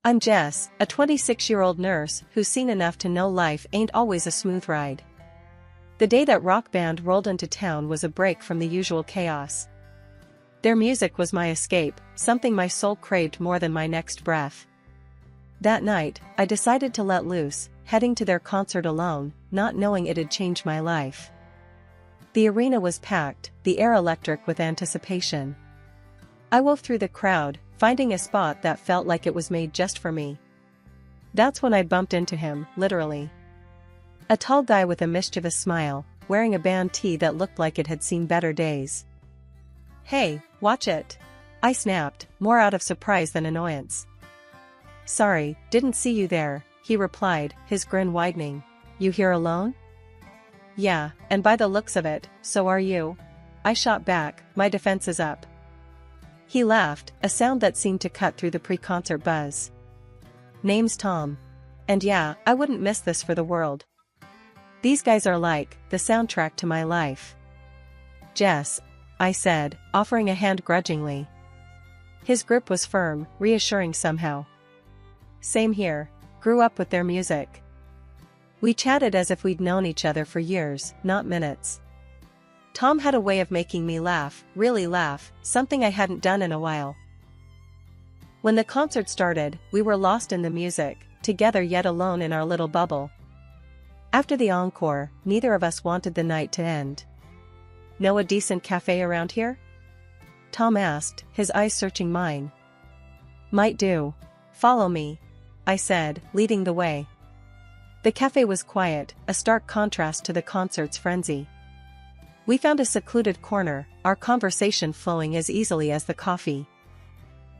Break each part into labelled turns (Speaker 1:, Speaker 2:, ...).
Speaker 1: I'm Jess, a 26-year-old nurse who's seen enough to know life ain't always a smooth ride. The day that rock band rolled into town was a break from the usual chaos. Their music was my escape, something my soul craved more than my next breath. That night, I decided to let loose, heading to their concert alone, not knowing it'd change my life. The arena was packed, the air electric with anticipation. I wove through the crowd, finding a spot that felt like it was made just for me. That's when I bumped into him, literally. A tall guy with a mischievous smile, wearing a band tee that looked like it had seen better days. "Hey, watch it!" I snapped, more out of surprise than annoyance. "Sorry, didn't see you there," he replied, his grin widening. "You here alone?" "Yeah, and by the looks of it, so are you." I shot back, my defenses up. He laughed, a sound that seemed to cut through the pre-concert buzz. "Name's Tom. And yeah, I wouldn't miss this for the world. These guys are like the soundtrack to my life." "Jess," I said, offering a hand grudgingly. His grip was firm, reassuring somehow. "Same here. Grew up with their music." We chatted as if we'd known each other for years, not minutes. Tom had a way of making me laugh, really laugh, something I hadn't done in a while. When the concert started, we were lost in the music, together yet alone in our little bubble. After the encore, neither of us wanted the night to end. "Know a decent cafe around here?" Tom asked, his eyes searching mine. "Might do. Follow me," I said, leading the way. The cafe was quiet, a stark contrast to the concert's frenzy. We found a secluded corner, our conversation flowing as easily as the coffee.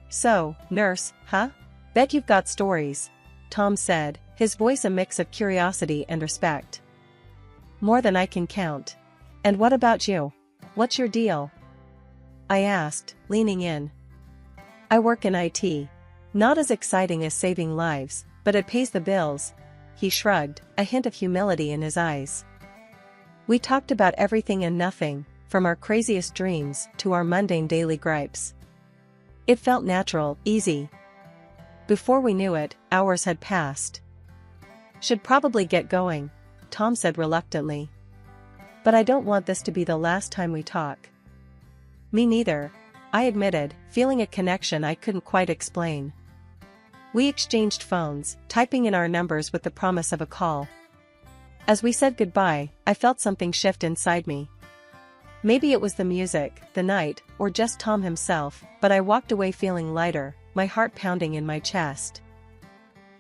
Speaker 1: "So, nurse, huh? Bet you've got stories," Tom said, his voice a mix of curiosity and respect. "More than I can count. And what about you? What's your deal?" I asked, leaning in. "I work in IT. Not as exciting as saving lives, but it pays the bills." He shrugged, a hint of humility in his eyes. We talked about everything and nothing, from our craziest dreams to our mundane daily gripes. It felt natural, easy. Before we knew it, hours had passed. "Should probably get going," Tom said reluctantly. "But I don't want this to be the last time we talk." "Me neither," I admitted, feeling a connection I couldn't quite explain. We exchanged phones, typing in our numbers with the promise of a call. As we said goodbye, I felt something shift inside me. Maybe it was the music, the night, or just Tom himself, but I walked away feeling lighter, my heart pounding in my chest.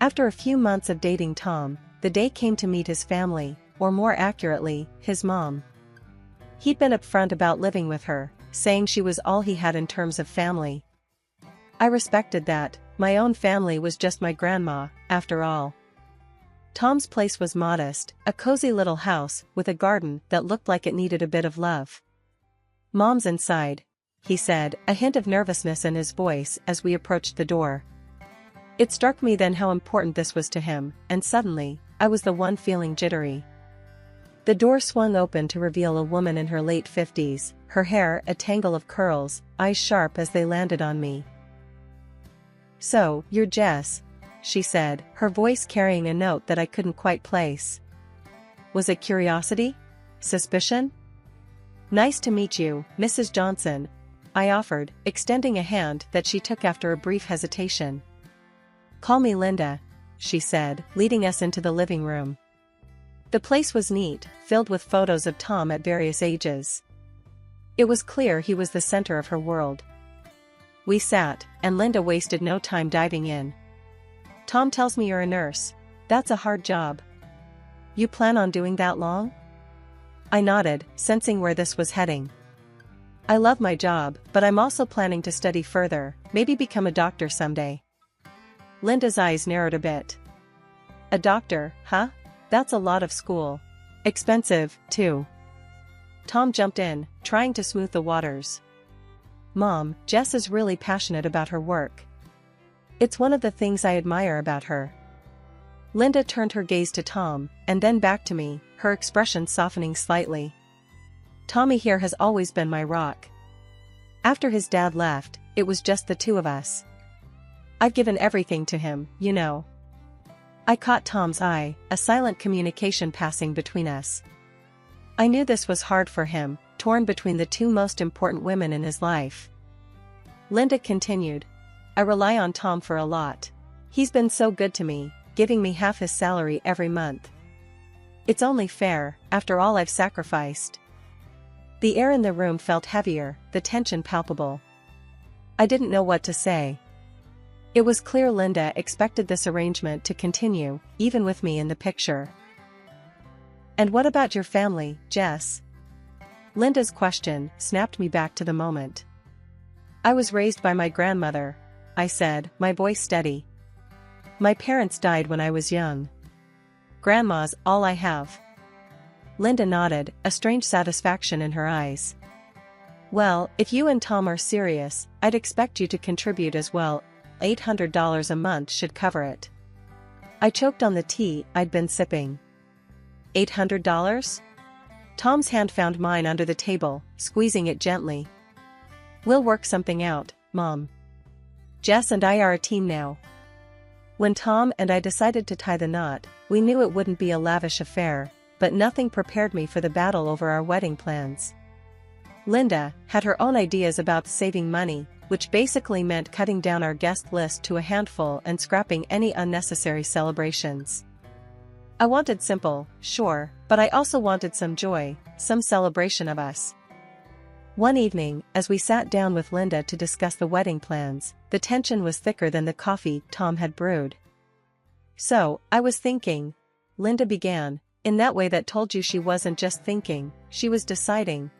Speaker 1: After a few months of dating Tom, the day came to meet his family, or more accurately, his mom. He'd been upfront about living with her, saying she was all he had in terms of family. I respected that. My own family was just my grandma, after all. Tom's place was modest, a cozy little house with a garden that looked like it needed a bit of love. "Mom's inside," he said, a hint of nervousness in his voice as we approached the door. It struck me then how important this was to him, and suddenly, I was the one feeling jittery. The door swung open to reveal a woman in her late 50s, her hair a tangle of curls, eyes sharp as they landed on me. "So, you're Jess," she said, her voice carrying a note that I couldn't quite place. Was it curiosity? Suspicion? "Nice to meet you, Mrs. Johnson," I offered, extending a hand that she took after a brief hesitation. "Call me Linda," she said, leading us into the living room. The place was neat, filled with photos of Tom at various ages. It was clear he was the center of her world. We sat, and Linda wasted no time diving in. "Tom tells me you're a nurse. That's a hard job. You plan on doing that long?" I nodded, sensing where this was heading. "I love my job, but I'm also planning to study further, maybe become a doctor someday." Linda's eyes narrowed a bit. "A doctor, huh? That's a lot of school. Expensive, too." Tom jumped in, trying to smooth the waters. "Mom, Jess is really passionate about her work. It's one of the things I admire about her." Linda turned her gaze to Tom, and then back to me, her expression softening slightly. "Tommy here has always been my rock. After his dad left, it was just the two of us. I've given everything to him, you know. I caught Tom's eye, a silent communication passing between us. I knew this was hard for him, torn between the two most important women in his life. Linda continued. I rely on Tom for a lot. He's been so good to me, giving me half his salary every month. It's only fair, after all I've sacrificed. The air in the room felt heavier, the tension palpable. I didn't know what to say. It was clear Linda expected this arrangement to continue, even with me in the picture. And what about your family, Jess? Linda's question snapped me back to the moment. I was raised by my grandmother, I said, my voice steady. My parents died when I was young. Grandma's all I have. Linda nodded, a strange satisfaction in her eyes. Well, if you and Tom are serious, I'd expect you to contribute as well. $800 a month should cover it. I choked on the tea I'd been sipping. $800? Tom's hand found mine under the table, squeezing it gently. We'll work something out, Mom. Jess and I are a team now. When Tom and I decided to tie the knot, we knew it wouldn't be a lavish affair, but nothing prepared me for the battle over our wedding plans. Linda had her own ideas about saving money, which basically meant cutting down our guest list to a handful and scrapping any unnecessary celebrations. I wanted simple, sure, but I also wanted some joy, some celebration of us. One evening, as we sat down with Linda to discuss the wedding plans, the tension was thicker than the coffee Tom had brewed. So, I was thinking, Linda began, in that way that told you she wasn't just thinking, she was deciding.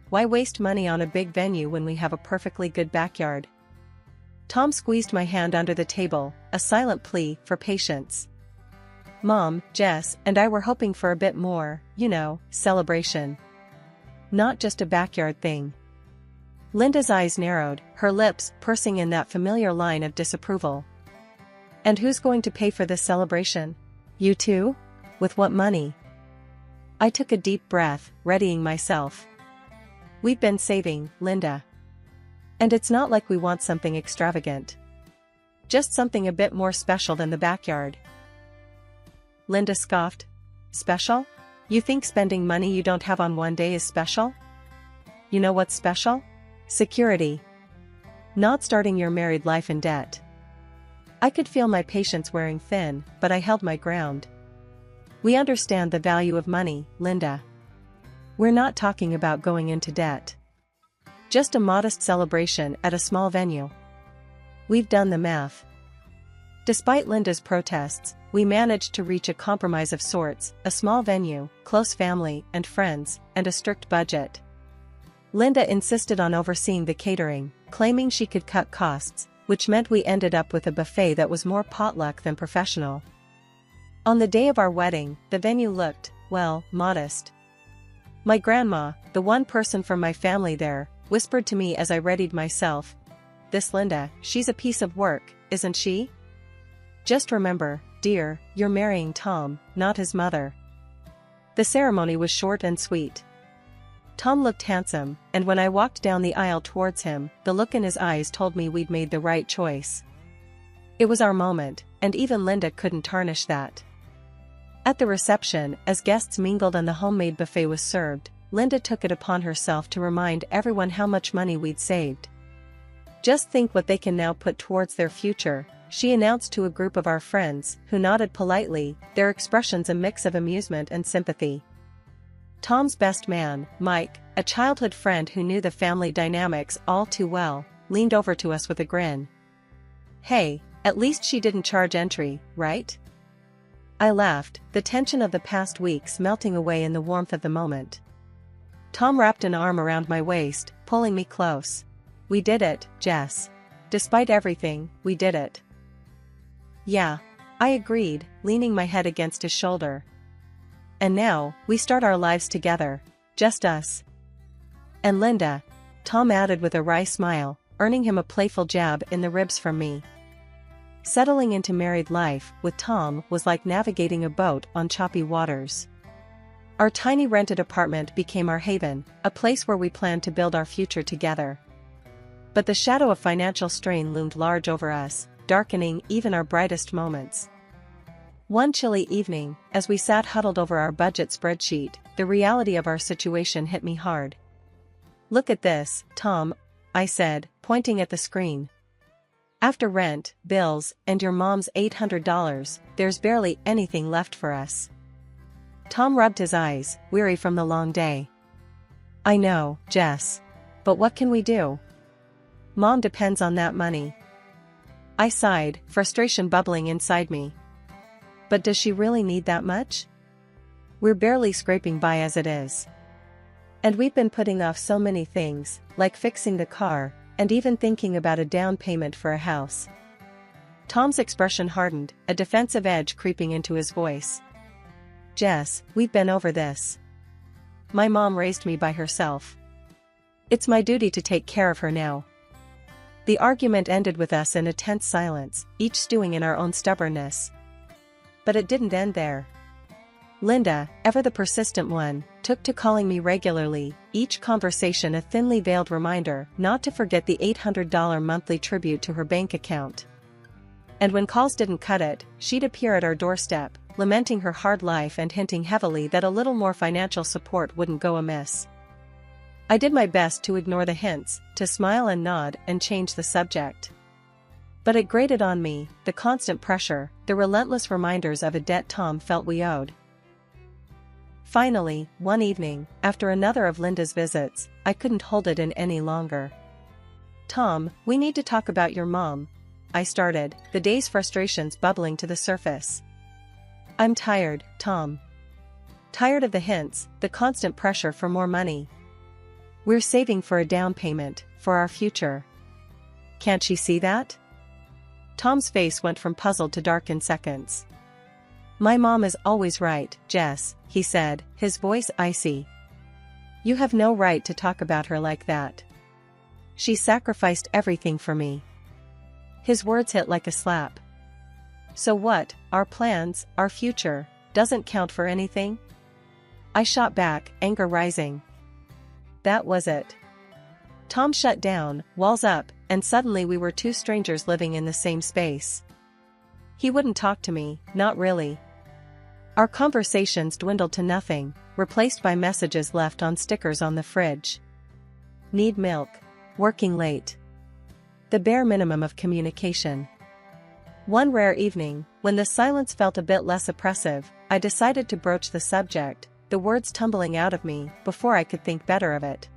Speaker 1: Why waste money on a big venue when we have a perfectly good backyard? Tom squeezed my hand under the table, a silent plea for patience. Mom, Jess, and I were hoping for a bit more, celebration. Not just a backyard thing. Linda's eyes narrowed, her lips pursing in that familiar line of disapproval. And who's going to pay for this celebration? You too? With what money? I took a deep breath, readying myself. We've been saving, Linda. And it's not like we want something extravagant. Just something a bit more special than the backyard. Linda scoffed. Special? You think spending money you don't have on one day is special? You know what's special? Security. Not starting your married life in debt. I could feel my patience wearing thin, but I held my ground. We understand the value of money, Linda. We're not talking about going into debt. Just a modest celebration at a small venue. We've done the math. Despite Linda's protests, we managed to reach a compromise of sorts, a small venue, close family and friends, and a strict budget. Linda insisted on overseeing the catering, claiming she could cut costs, which meant we ended up with a buffet that was more potluck than professional. On the day of our wedding, the venue looked, well, modest. My grandma, the one person from my family there, whispered to me as I readied myself. This Linda, she's a piece of work, isn't she? Just remember, dear, you're marrying Tom, not his mother. The ceremony was short and sweet. Tom looked handsome, and when I walked down the aisle towards him, the look in his eyes told me we'd made the right choice. It was our moment, and even Linda couldn't tarnish that. At the reception, as guests mingled and the homemade buffet was served, Linda took it upon herself to remind everyone how much money we'd saved. Just think what they can now put towards their future, she announced to a group of our friends, who nodded politely, their expressions a mix of amusement and sympathy. Tom's best man, Mike, a childhood friend who knew the family dynamics all too well, leaned over to us with a grin. Hey, at least she didn't charge entry, right? I laughed, the tension of the past weeks melting away in the warmth of the moment. Tom wrapped an arm around my waist, pulling me close. We did it, Jess. Despite everything, we did it. Yeah, I agreed, leaning my head against his shoulder. And now, we start our lives together, just us. And Linda, Tom added with a wry smile, earning him a playful jab in the ribs from me. Settling into married life with Tom was like navigating a boat on choppy waters. Our tiny rented apartment became our haven, a place where we planned to build our future together. But the shadow of financial strain loomed large over us, darkening even our brightest moments. One chilly evening, as we sat huddled over our budget spreadsheet, the reality of our situation hit me hard. "Look at this, Tom," I said, pointing at the screen. "After rent, bills, and your mom's $800, there's barely anything left for us." Tom rubbed his eyes, weary from the long day. "I know, Jess. But what can we do? Mom depends on that money." I sighed, frustration bubbling inside me. But does she really need that much? We're barely scraping by as it is. And we've been putting off so many things, like fixing the car, and even thinking about a down payment for a house. Tom's expression hardened, a defensive edge creeping into his voice. "Jess, we've been over this. My mom raised me by herself. It's my duty to take care of her now." The argument ended with us in a tense silence, each stewing in our own stubbornness. But it didn't end there. Linda, ever the persistent one, took to calling me regularly, each conversation a thinly veiled reminder not to forget the $800 monthly tribute to her bank account. And when calls didn't cut it, she'd appear at our doorstep, lamenting her hard life and hinting heavily that a little more financial support wouldn't go amiss. I did my best to ignore the hints, to smile and nod and change the subject. But it grated on me, the constant pressure, the relentless reminders of a debt Tom felt we owed. Finally, one evening, after another of Linda's visits, I couldn't hold it in any longer. "Tom, we need to talk about your mom," I started, the day's frustrations bubbling to the surface. "I'm tired, Tom. Tired of the hints, the constant pressure for more money. We're saving for a down payment, for our future. Can't she see that?" Tom's face went from puzzled to dark in seconds. "My mom is always right, Jess," he said, his voice icy. "You have no right to talk about her like that. She sacrificed everything for me." His words hit like a slap. "So what, our plans, our future, doesn't count for anything?" I shot back, anger rising. That was it. Tom shut down, walls up, and suddenly we were two strangers living in the same space. He wouldn't talk to me, not really. Our conversations dwindled to nothing, replaced by messages left on stickers on the fridge. "Need milk. Working late." The bare minimum of communication. One rare evening, when the silence felt a bit less oppressive, I decided to broach the subject, the words tumbling out of me before I could think better of it.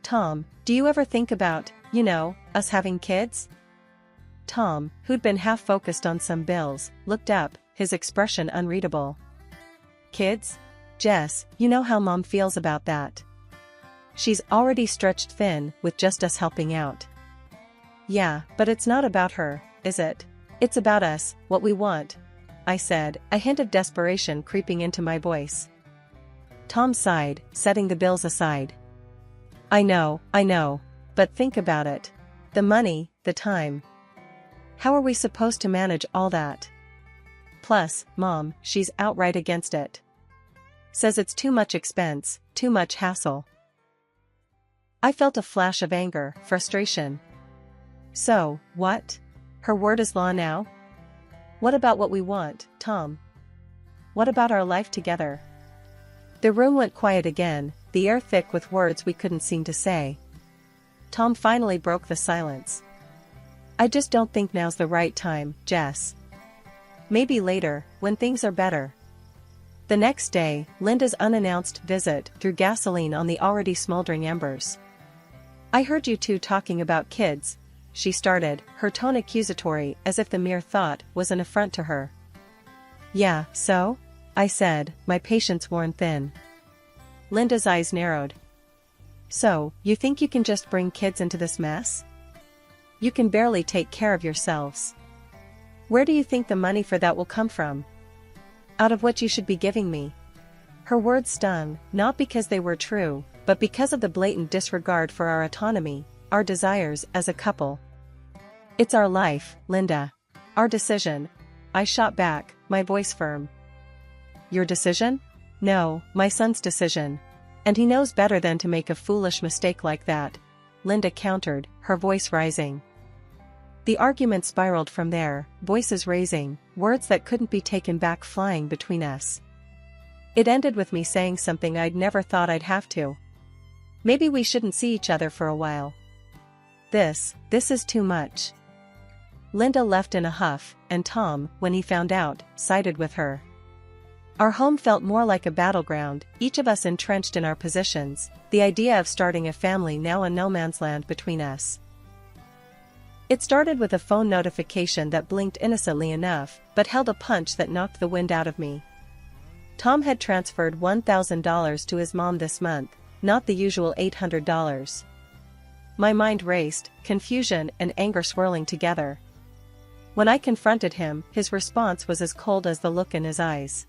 Speaker 1: "Tom, do you ever think about, us having kids?" Tom, who'd been half focused on some bills, looked up, his expression unreadable. "Kids? Jess, you know how Mom feels about that. She's already stretched thin with just us helping out." "Yeah, but it's not about her, is it? It's about us, what we want," I said, a hint of desperation creeping into my voice. Tom sighed, setting the bills aside. I know, but think about it. The money, the time. How are we supposed to manage all that? Plus, Mom, she's outright against it. Says it's too much expense, too much hassle." I felt a flash of anger, frustration. So, what? Her word is law now? What about what we want, Tom? What about our life together? The room went quiet again, the air thick with words we couldn't seem to say. Tom finally broke the silence. "I just don't think now's the right time, Jess. Maybe later, when things are better." The next day, Linda's unannounced visit threw gasoline on the already smoldering embers. "I heard you two talking about kids," she started, her tone accusatory as if the mere thought was an affront to her. "Yeah, so?" I said, my patience worn thin. Linda's eyes narrowed. "So, you think you can just bring kids into this mess? You can barely take care of yourselves. Where do you think the money for that will come from? Out of what you should be giving me?" Her words stung, not because they were true, but because of the blatant disregard for our autonomy, our desires as a couple. "It's our life, Linda. Our decision," I shot back, my voice firm. "Your decision? No, my son's decision. And he knows better than to make a foolish mistake like that," Linda countered, her voice rising. The argument spiraled from there, voices raising, words that couldn't be taken back flying between us. It ended with me saying something I'd never thought I'd have to. Maybe we shouldn't see each other for a while. This is too much. Linda left in a huff, and Tom, when he found out, sided with her. Our home felt more like a battleground, each of us entrenched in our positions, the idea of starting a family now a no man's land between us. It started with a phone notification that blinked innocently enough, but held a punch that knocked the wind out of me. Tom had transferred $1,000 to his mom this month, not the usual $800. My mind raced, confusion and anger swirling together. When I confronted him, his response was as cold as the look in his eyes.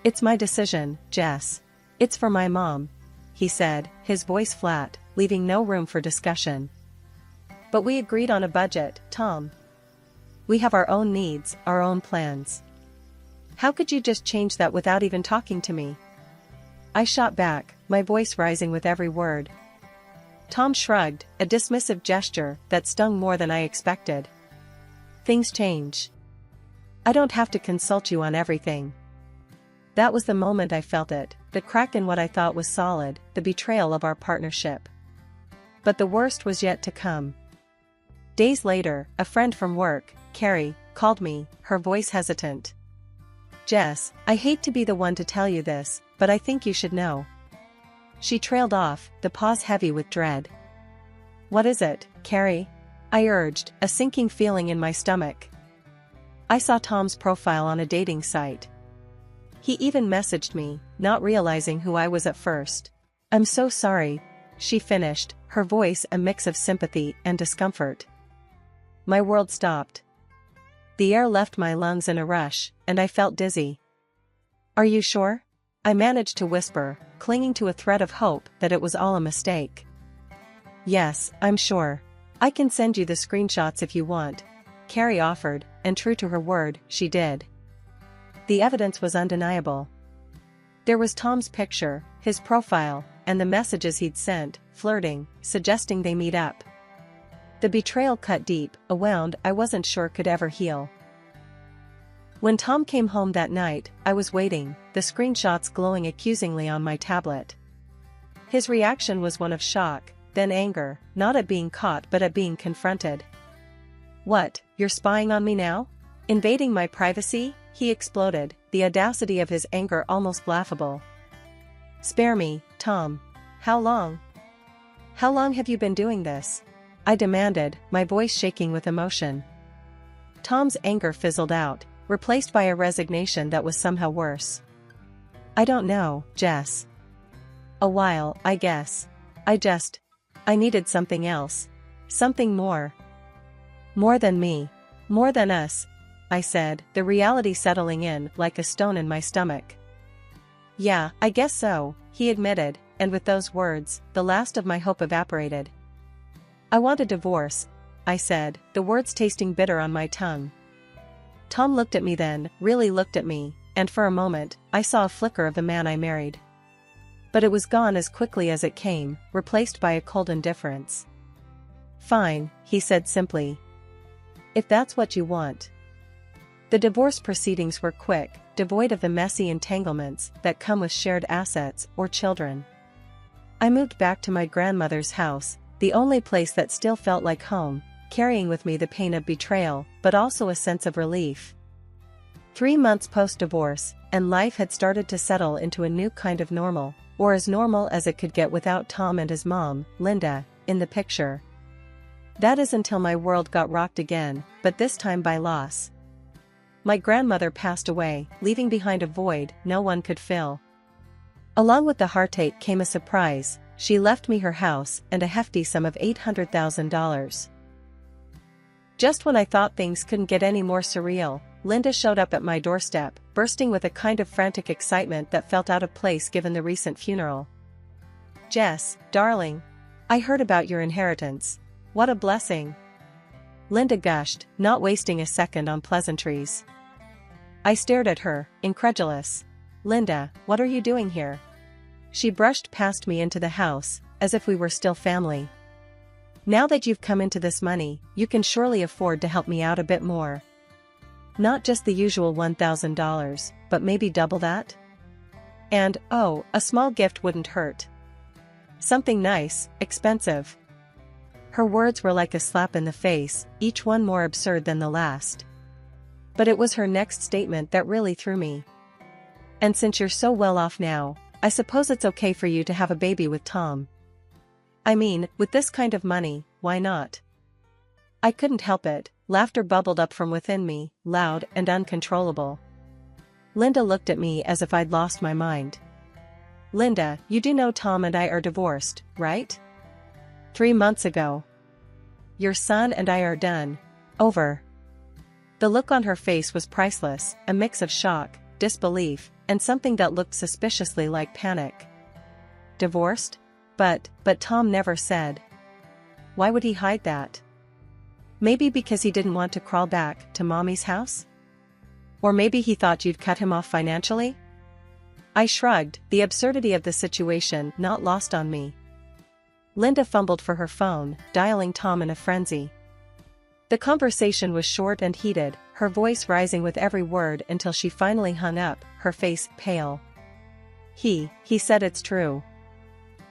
Speaker 1: "It's my decision, Jess. It's for my mom," he said, his voice flat, leaving no room for discussion. "But we agreed on a budget, Tom. We have our own needs, our own plans. How could you just change that without even talking to me?" I shot back, my voice rising with every word. Tom shrugged, a dismissive gesture that stung more than I expected. "Things change. I don't have to consult you on everything." That was the moment I felt it, the crack in what I thought was solid, the betrayal of our partnership. But the worst was yet to come. Days later, a friend from work, Carrie, called me, her voice hesitant. "Jess, I hate to be the one to tell you this, but I think you should know." She trailed off, the pause heavy with dread. "What is it, Carrie?" I urged, a sinking feeling in my stomach. "I saw Tom's profile on a dating site. He even messaged me, not realizing who I was at first." "I'm so sorry," she finished, her voice a mix of sympathy and discomfort. My world stopped. The air left my lungs in a rush, and I felt dizzy. "Are you sure?" I managed to whisper, clinging to a thread of hope that it was all a mistake. "Yes, I'm sure. I can send you the screenshots if you want," Carrie offered, and true to her word, she did. The evidence was undeniable. There was Tom's picture, his profile, and the messages he'd sent, flirting, suggesting they meet up. The betrayal cut deep, a wound I wasn't sure could ever heal. When Tom came home that night, I was waiting, the screenshots glowing accusingly on my tablet. His reaction was one of shock, then anger, not at being caught but at being confronted. "What, you're spying on me now? Invading my privacy?" he exploded, the audacity of his anger almost laughable. "Spare me, Tom. How long? How long have you been doing this?" I demanded, my voice shaking with emotion. Tom's anger fizzled out, replaced by a resignation that was somehow worse. "I don't know, Jess. A while, I guess. I needed something else. Something more. More than me. More than us," I said, the reality settling in like a stone in my stomach. "Yeah, I guess so," he admitted, and with those words, the last of my hope evaporated. "I want a divorce," I said, the words tasting bitter on my tongue. Tom looked at me then, really looked at me, and for a moment, I saw a flicker of the man I married. But it was gone as quickly as it came, replaced by a cold indifference. "Fine," he said simply. "If that's what you want." The divorce proceedings were quick, devoid of the messy entanglements that come with shared assets or children. I moved back to my grandmother's house, the only place that still felt like home, carrying with me the pain of betrayal, but also a sense of relief. 3 months post-divorce, and life had started to settle into a new kind of normal, or as normal as it could get without Tom and his mom, Linda, in the picture. That is until my world got rocked again, but this time by loss. My grandmother passed away, leaving behind a void no one could fill. Along with the heartache came a surprise. She left me her house and a hefty sum of $800,000. Just when I thought things couldn't get any more surreal, Linda showed up at my doorstep, bursting with a kind of frantic excitement that felt out of place given the recent funeral. "Jess, darling. I heard about your inheritance. What a blessing." Linda gushed, not wasting a second on pleasantries. I stared at her, incredulous. "Linda, what are you doing here?" She brushed past me into the house, as if we were still family. Now that you've come into this money, you can surely afford to help me out a bit more. Not just the usual $1,000, but maybe double that? And, oh, a small gift wouldn't hurt. Something nice, expensive. Her words were like a slap in the face, each one more absurd than the last. But it was her next statement that really threw me. And since you're so well off now, I suppose it's okay for you to have a baby with Tom. I mean, with this kind of money, why not? I couldn't help it, laughter bubbled up from within me, loud and uncontrollable. Linda looked at me as if I'd lost my mind. Linda, you do know Tom and I are divorced, right? 3 months ago. Your son and I are done. Over. The look on her face was priceless, a mix of shock, disbelief, and something that looked suspiciously like panic. Divorced? But Tom never said. Why would he hide that? Maybe because he didn't want to crawl back to Mommy's house? Or maybe he thought you'd cut him off financially? I shrugged, the absurdity of the situation not lost on me. Linda fumbled for her phone, dialing Tom in a frenzy. The conversation was short and heated, her voice rising with every word until she finally hung up, her face pale. He said it's true.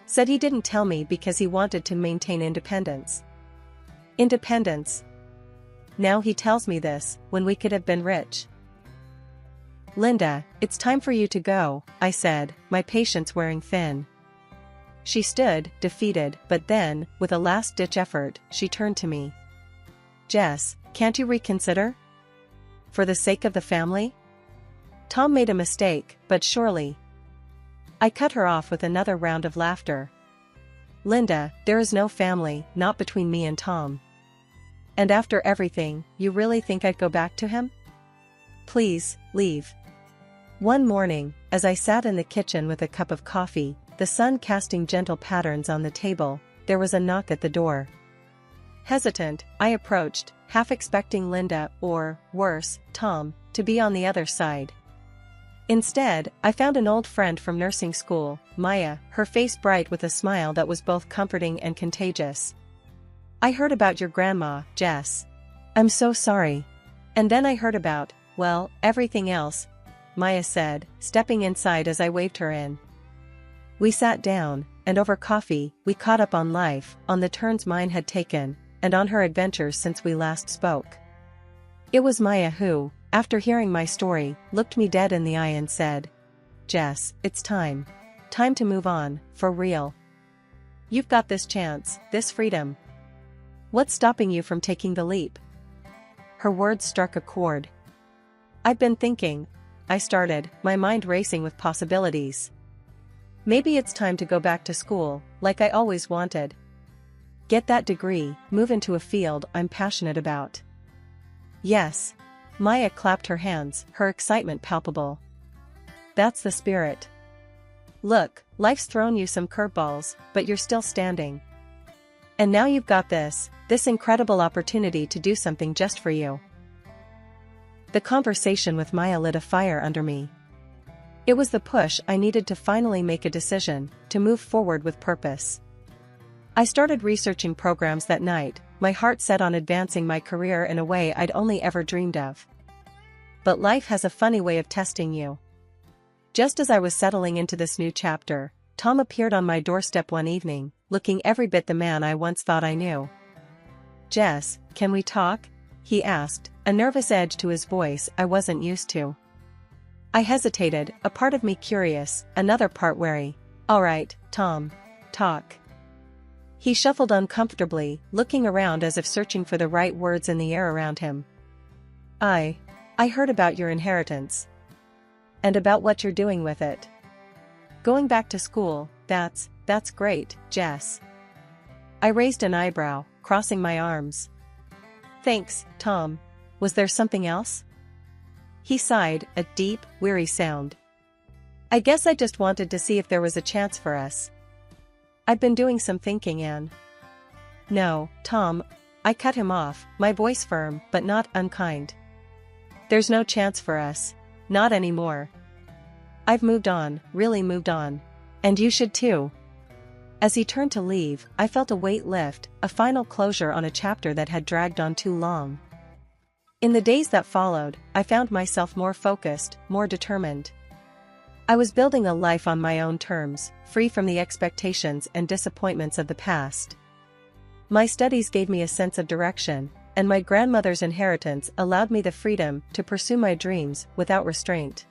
Speaker 1: Said he didn't tell me because he wanted to maintain independence. Independence. Now he tells me this, when we could have been rich. Linda, it's time for you to go, I said, my patience wearing thin. She stood, defeated, but then, with a last-ditch effort, she turned to me. Jess, can't you reconsider? For the sake of the family? Tom made a mistake, but surely. I cut her off with another round of laughter. Linda, there is no family, not between me and Tom. And after everything, you really think I'd go back to him? Please, leave. One morning, as I sat in the kitchen with a cup of coffee, the sun casting gentle patterns on the table, there was a knock at the door. Hesitant, I approached, half expecting Linda or, worse, Tom, to be on the other side. Instead, I found an old friend from nursing school, Maya, her face bright with a smile that was both comforting and contagious. I heard about your grandma, Jess. I'm so sorry. And then I heard about, well, everything else, Maya said, stepping inside as I waved her in. We sat down, and over coffee, we caught up on life, on the turns mine had taken, and on her adventures since we last spoke. It was Maya who, after hearing my story, looked me dead in the eye and said, Jess, it's time. Time to move on, for real. You've got this chance, this freedom. What's stopping you from taking the leap? Her words struck a chord. I've been thinking, I started, my mind racing with possibilities. Maybe it's time to go back to school, like I always wanted. Get that degree, move into a field I'm passionate about. Yes. Maya clapped her hands, her excitement palpable. That's the spirit. Look, life's thrown you some curveballs, but you're still standing. And now you've got this incredible opportunity to do something just for you. The conversation with Maya lit a fire under me. It was the push I needed to finally make a decision, to move forward with purpose. I started researching programs that night, my heart set on advancing my career in a way I'd only ever dreamed of. But life has a funny way of testing you. Just as I was settling into this new chapter, Tom appeared on my doorstep one evening, looking every bit the man I once thought I knew. Jess, can we talk? He asked, a nervous edge to his voice I wasn't used to. I hesitated, a part of me curious, another part wary. All right, Tom. Talk. He shuffled uncomfortably, looking around as if searching for the right words in the air around him. I heard about your inheritance. And about what you're doing with it. Going back to school, that's great, Jess. I raised an eyebrow, crossing my arms. Thanks, Tom. Was there something else? He sighed, a deep, weary sound. I guess I just wanted to see if there was a chance for us. I've been doing some thinking, Anne. No, Tom, I cut him off, my voice firm but not unkind. There's no chance for us. Not anymore. I've moved on, really moved on. And you should too. As he turned to leave, I felt a weight lift, a final closure on a chapter that had dragged on too long. In the days that followed, I found myself more focused, more determined. I was building a life on my own terms, free from the expectations and disappointments of the past. My studies gave me a sense of direction, and my grandmother's inheritance allowed me the freedom to pursue my dreams without restraint.